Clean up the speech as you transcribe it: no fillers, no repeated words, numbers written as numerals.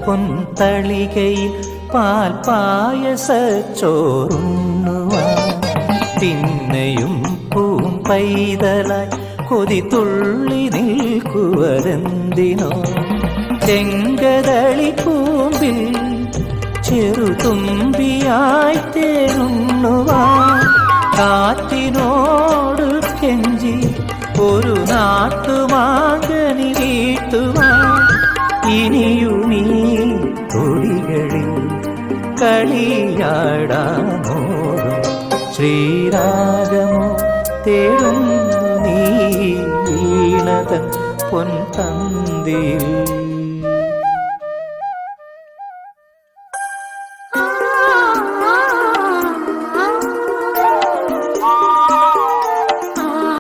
പൊൻതളികയിൽ പാൽ പായസച്ചോറുണ്ണുവാൻ പിന്നെയും പൂമ്പൈതലായി കൊതി തുള്ളി നിൽക്കുവരെന്തിനോ ചെങ്കതളി പൂമ്പിൽ ചെറുതുമ്പിയായി തേടുന്നുവാൻ കാറ്റിനോട് കെഞ്ചി ഒരു നാട്ടുമാകനി വീട്ടുവാൻ ഇനിയുമീ തൊടികളിൽ കളിയാടാനോടും ശ്രീരാഗമോ തേടുന്നു നീ വീണതൻ പൊൻതന്തിയിൽ.